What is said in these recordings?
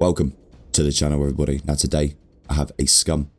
Welcome to the channel, everybody. Now today I have a Scum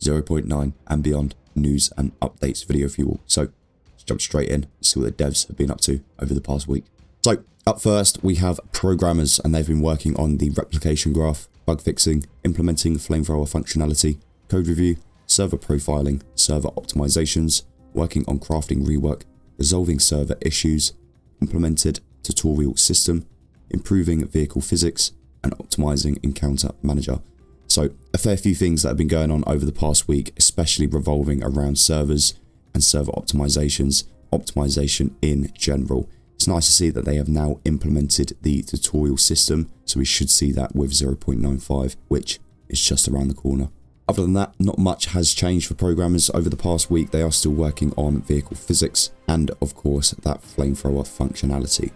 0.9 and beyond news and updates video for you all. So let's jump straight in and see what the devs have been up to over the past week. So up first we have programmers, and they've been working on the replication graph, bug fixing, implementing flamethrower functionality, code review, server profiling, server optimizations, working on crafting rework, resolving server issues, implemented tutorial system, improving vehicle physics, and optimizing encounter manager. So a fair few things that have been going on over the past week, especially revolving around servers and server optimization in general. It's nice to see that they have now implemented the tutorial system, so we should see that with 0.95, which is just around the corner. Other than that, not much has changed for programmers over the past week. They are still working on vehicle physics and of course that flamethrower functionality.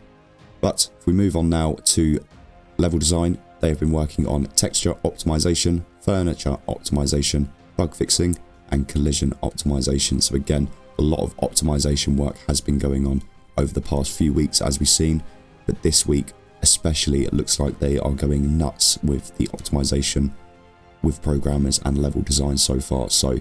But if we move on now to level design, they have been working on texture optimization, furniture optimization, bug fixing, and collision optimization. So again, a lot of optimization work has been going on over the past few weeks, as we've seen, but this week especially it looks like they are going nuts with the optimization with programmers and level design so far. So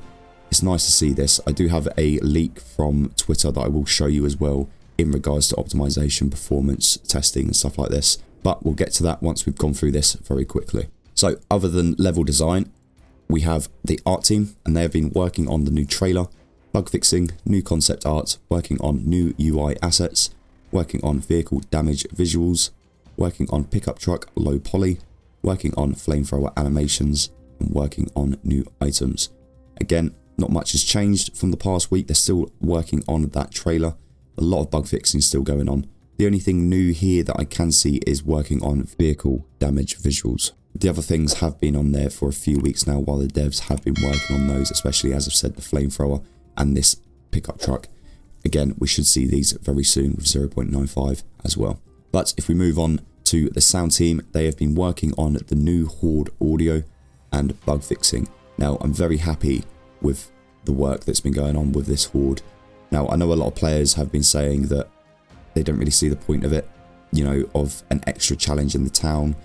it's nice to see this. I do have a leak from Twitter that I will show you as well in regards to optimization, performance testing and stuff like this, but we'll get to that once we've gone through this very quickly. So other than level design, we have the art team, and they have been working on the new trailer, bug fixing, new concept art, working on new UI assets, working on vehicle damage visuals, working on pickup truck low poly, working on flamethrower animations, and working on new items. Again, not much has changed from the past week. They're still working on that trailer. A lot of bug fixing still going on. The only thing new here that I can see is working on vehicle damage visuals. The other things have been on there for a few weeks now while the devs have been working on those, especially, as I've said, the flamethrower and this pickup truck. Again, we should see these very soon with 0.95 as well. But if we move on to the sound team, they have been working on the new horde audio and bug fixing. Now, I'm very happy with the work that's been going on with this horde. Now, I know a lot of players have been saying that they don't really see the point of it, you know, of an extra challenge in the town.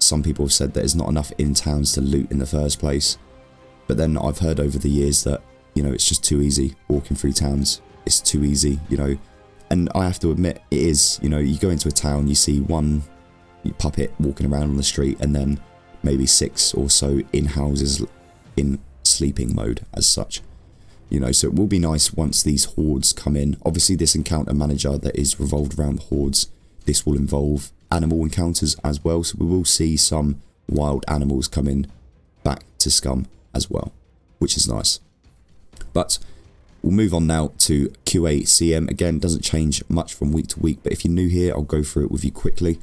Some people have said that there's not enough in towns to loot in the first place. But then I've heard over the years that, you know, it's just too easy walking through towns. It's too easy, you know. And I have to admit, it is. You know, you go into a town, you see one puppet walking around on the street, and then maybe 6 or so in houses in sleeping mode as such. You know, so it will be nice once these hordes come in. Obviously, this encounter manager that is revolved around hordes, this will involve animal encounters as well. So we will see some wild animals coming back to Scum as well, which is nice. But we'll move on now to QA/CM. Again, doesn't change much from week to week, but if you're new here, I'll go through it with you quickly.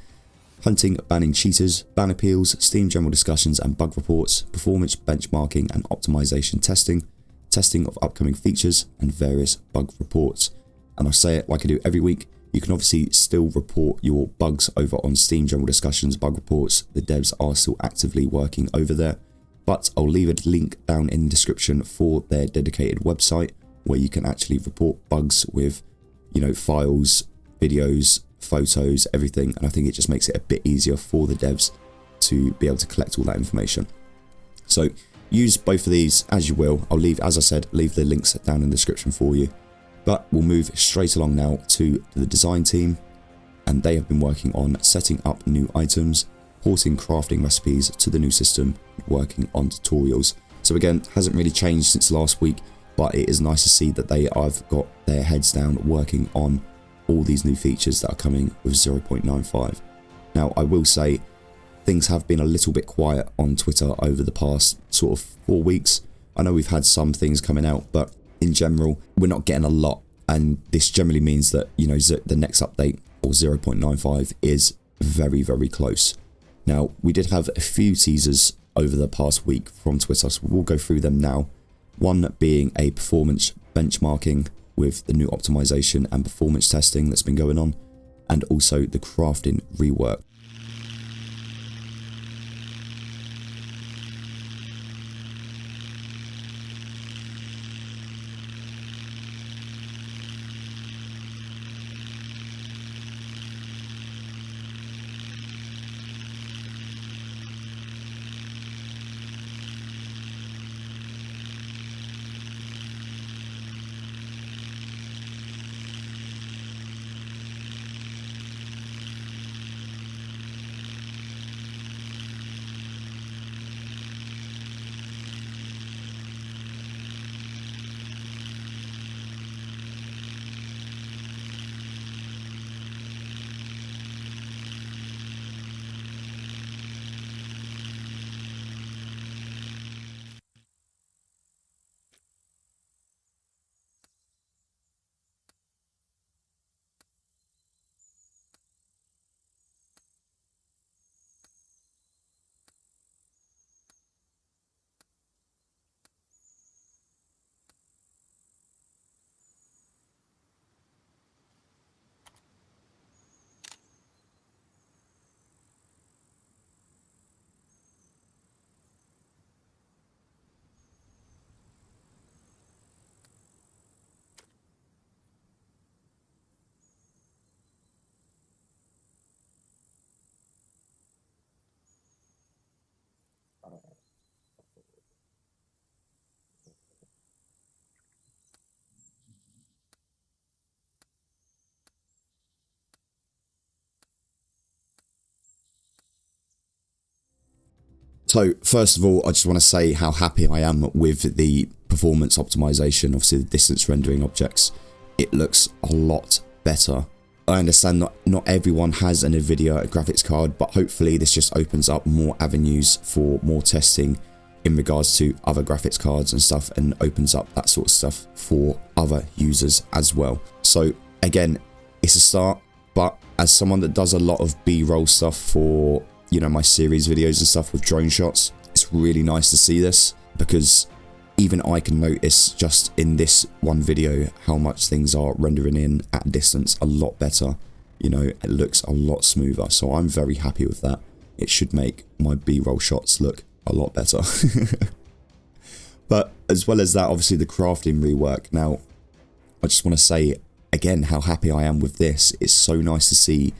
Hunting, banning cheaters, ban appeals, Steam general discussions and bug reports, performance benchmarking and optimization testing, testing of upcoming features, and various bug reports. And I'll say it like I do every week, you can obviously still report your bugs over on Steam general discussions, bug reports. The devs are still actively working over there, but I'll leave a link down in the description for their dedicated website where you can actually report bugs with, you know, files, videos, photos, everything. And I think it just makes it a bit easier for the devs to be able to collect all that information. So use both of these as you will. I'll leave, as I said, leave the links down in the description for you. But we'll move straight along now to the design team, and they have been working on setting up new items, porting crafting recipes to the new system, working on tutorials. So again, hasn't really changed since last week, but it is nice to see that they have got their heads down working on all these new features that are coming with 0.95. Now, I will say things have been a little bit quiet on Twitter over the past sort of 4 weeks. I know we've had some things coming out, but in general, we're not getting a lot. And this generally means that, you know, the next update, or 0.95, is very, very close. Now, we did have a few teasers over the past week from Twitter, so we'll go through them now. One being a performance benchmarking with the new optimization and performance testing that's been going on, and also the crafting rework. So first of all, I just want to say how happy I am with the performance optimization, obviously the distance rendering objects. It looks a lot better. I understand not everyone has an NVIDIA graphics card, but hopefully this just opens up more avenues for more testing in regards to other graphics cards and stuff, and opens up that sort of stuff for other users as well. So again, it's a start, but as someone that does a lot of B-roll stuff for, you know, my series videos and stuff with drone shots, it's really nice to see this, because even I can notice just in this one video how much things are rendering in at a distance a lot better. You know, it looks a lot smoother, so I'm very happy with that. It should make my B-roll shots look a lot better. But as well as that, obviously the crafting rework. Now, I just want to say again how happy I am with this. It's so nice to see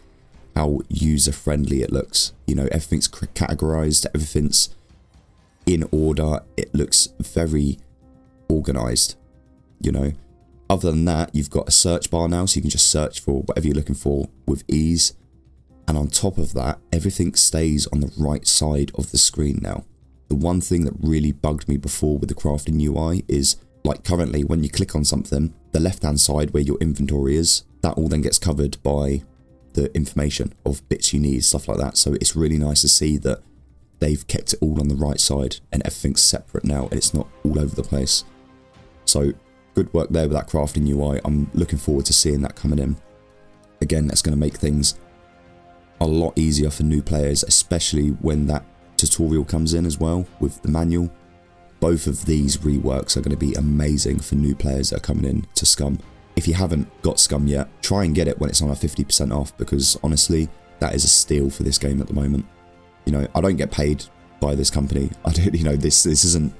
how user-friendly it looks. You know, everything's categorized, everything's in order. It looks very organized, you know. Other than that, you've got a search bar now, so you can just search for whatever you're looking for with ease. And on top of that, everything stays on the right side of the screen now. The one thing that really bugged me before with the crafting UI is, like currently when you click on something, the left hand side where your inventory is, that all then gets covered by the information of bits you need, stuff like that. So it's really nice to see that they've kept it all on the right side and everything's separate now and it's not all over the place. So good work there with that crafting UI. I'm looking forward to seeing that coming in. Again, that's going to make things a lot easier for new players, especially when that tutorial comes in as well with the manual. Both of these reworks are going to be amazing for new players that are coming in to Scum. If you haven't got Scum yet, try and get it when it's on a 50% off, because honestly, that is a steal for this game at the moment. You know, I don't get paid by this company. I don't, you know, this isn't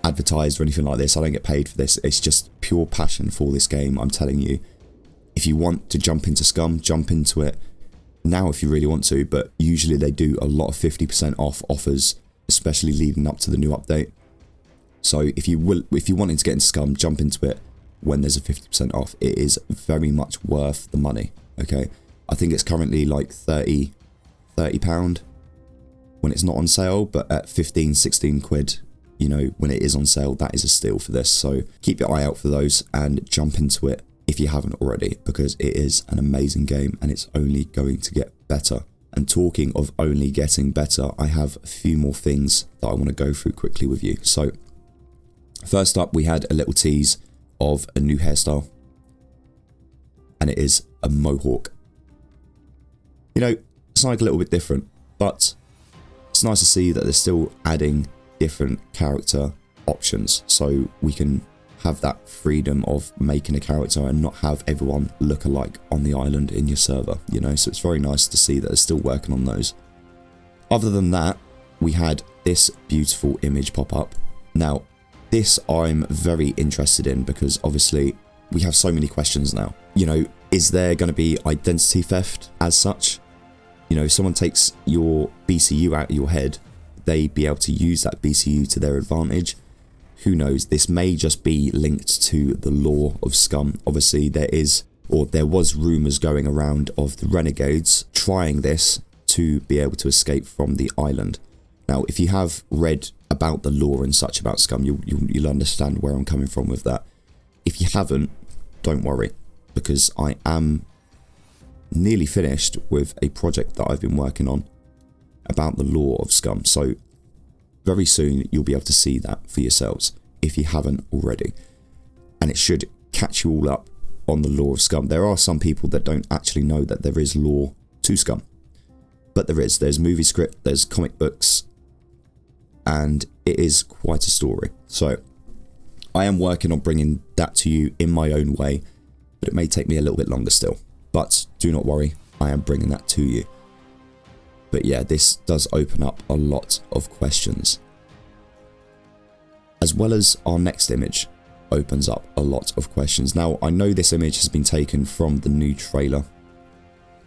advertised or anything like this. I don't get paid for this. It's just pure passion for this game. I'm telling you, if you want to jump into Scum, jump into it now if you really want to, but usually they do a lot of 50% off offers, especially leading up to the new update. So if you wanted to get into Scum, jump into it when there's a 50% off. It is very much worth the money, okay? I think it's currently like £30 when it's not on sale, but at 15, 16 quid, you know, when it is on sale, that is a steal for this. So keep your eye out for those and jump into it if you haven't already, because it is an amazing game and it's only going to get better. And talking of only getting better, I have a few more things that I want to go through quickly with you. So first up, we had a little tease of a new hairstyle, and it is a mohawk. You know, it's like a little bit different, but it's nice to see that they're still adding different character options, so we can have that freedom of making a character and not have everyone look alike on the island in your server, you know. So it's very nice to see that they're still working on those. Other than that, we had this beautiful image pop up. Now, this I'm very interested in, because obviously we have so many questions now. You know, is there going to be identity theft as such? You know, if someone takes your BCU out of your head, they be able to use that BCU to their advantage. Who knows? This may just be linked to the lore of Scum. Obviously, there was rumours going around of the renegades trying this to be able to escape from the island. Now, if you have read about the lore and such about Scum, you'll understand where I'm coming from with that. If you haven't, don't worry, because I am nearly finished with a project that I've been working on about the lore of Scum. So very soon you'll be able to see that for yourselves if you haven't already, and it should catch you all up on the lore of Scum. There are some people that don't actually know that there is lore to Scum, but there's movie script, there's comic books, and it is quite a story. So I am working on bringing that to you in my own way, but it may take me a little bit longer still, but do not worry, I am bringing that to you. But yeah, this does open up a lot of questions. As well as our next image opens up a lot of questions. Now, I know this image has been taken from the new trailer,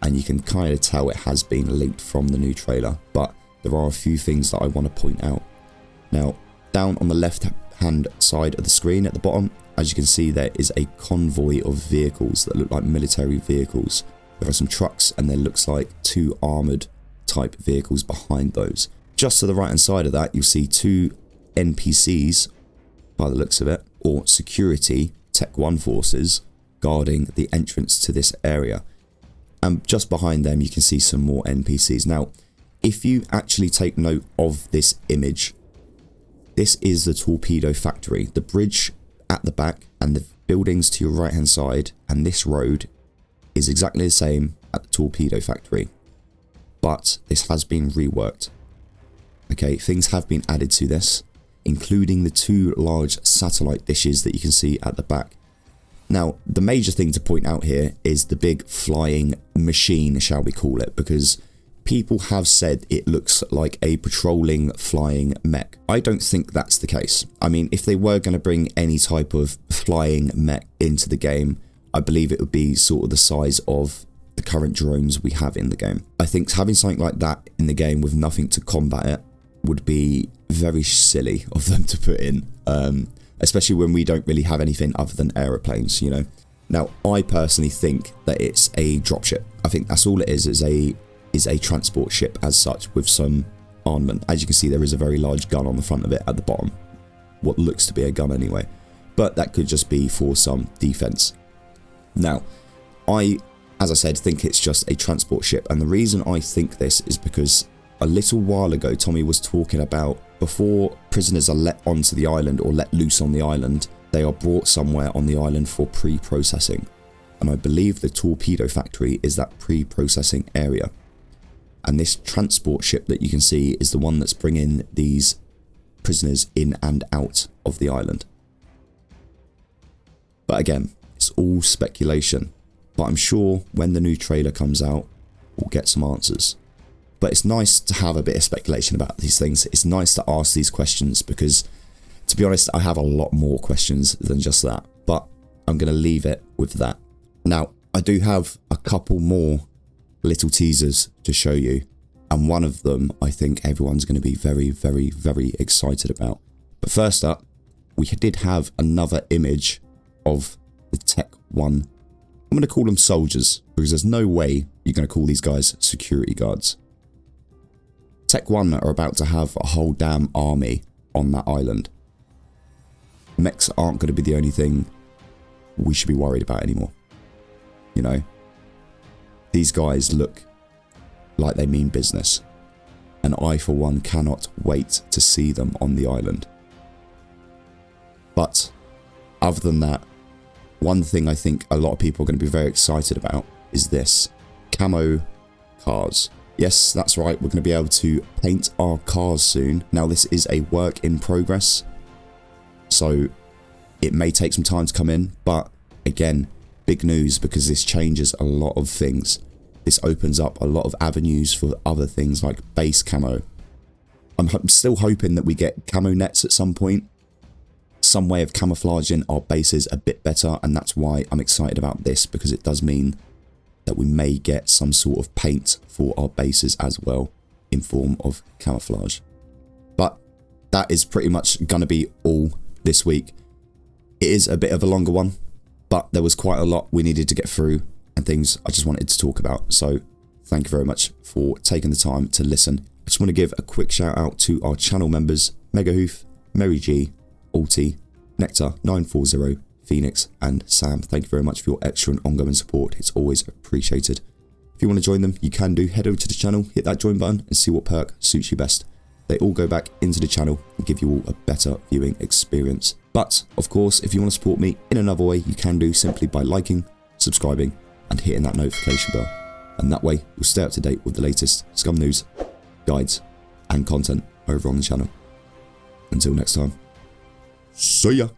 and you can kind of tell it has been leaked from the new trailer, but there are a few things that I want to point out. Now, down on the left hand side of the screen at the bottom, as you can see, there is a convoy of vehicles that look like military vehicles. There are some trucks, and there looks like two armoured type vehicles behind those. Just to the right hand side of that, you'll see 2 NPCs, by the looks of it, or security Tech 1 forces guarding the entrance to this area. And just behind them, you can see some more NPCs. Now, if you actually take note of this image, this is the torpedo factory. The bridge at the back and the buildings to your right hand side and this road is exactly the same at the torpedo factory. But this has been reworked. Okay, things have been added to this, including the 2 large satellite dishes that you can see at the back. Now, the major thing to point out here is the big flying machine, shall we call it, because people have said it looks like a patrolling flying mech. I don't think that's the case. I mean, if they were going to bring any type of flying mech into the game, I believe it would be sort of the size of the current drones we have in the game. I think having something like that in the game with nothing to combat it would be very silly of them to put in, especially when we don't really have anything other than aeroplanes, you know. Now, I personally think that it's a dropship. I think that's all it is a transport ship as such with some armament. As you can see, there is a very large gun on the front of it at the bottom. What looks to be a gun anyway. But that could just be for some defense. Now, as I said, think it's just a transport ship. And the reason I think this is because a little while ago, Tommy was talking about before prisoners are let onto the island or let loose on the island, they are brought somewhere on the island for pre-processing. And I believe the torpedo factory is that pre-processing area. And this transport ship that you can see is the one that's bringing these prisoners in and out of the island. But again, it's all speculation. But I'm sure when the new trailer comes out, we'll get some answers. But it's nice to have a bit of speculation about these things. It's nice to ask these questions because, to be honest, I have a lot more questions than just that. But I'm going to leave it with that. Now, I do have a couple more little teasers to show you. And one of them, I think everyone's going to be very, very, very excited about. But first up, we did have another image of the Tech 1. I'm going to call them soldiers because there's no way you're going to call these guys security guards. Tech 1 are about to have a whole damn army on that island. Mechs aren't going to be the only thing we should be worried about anymore. You know, these guys look like they mean business. And I, for one, cannot wait to see them on the island. But other than that, one thing I think a lot of people are going to be very excited about is this. Camo cars. Yes, that's right, we're going to be able to paint our cars soon. Now, this is a work in progress, so it may take some time to come in, but again, big news because this changes a lot of things. This opens up a lot of avenues for other things like base camo. I'm still hoping that we get camo nets at some point, some way of camouflaging our bases a bit better, and that's why I'm excited about this, because it does mean that we may get some sort of paint for our bases as well in form of camouflage. But that is pretty much going to be all this week. It is a bit of a longer one, but there was quite a lot we needed to get through and things I just wanted to talk about. So thank you very much for taking the time to listen. I just want to give a quick shout out to our channel members, Megahoof, Mary G, Alti, Nectar 940, Phoenix and Sam. Thank you very much for your extra and ongoing support. It's always appreciated. If you want to join them, you can do. Head over to the channel, hit that join button and see what perk suits you best. They all go back into the channel and give you all a better viewing experience. But, of course, if you want to support me in another way, you can do simply by liking, subscribing and hitting that notification bell. And that way, you'll stay up to date with the latest Scum news, guides and content over on the channel. Until next time, see ya!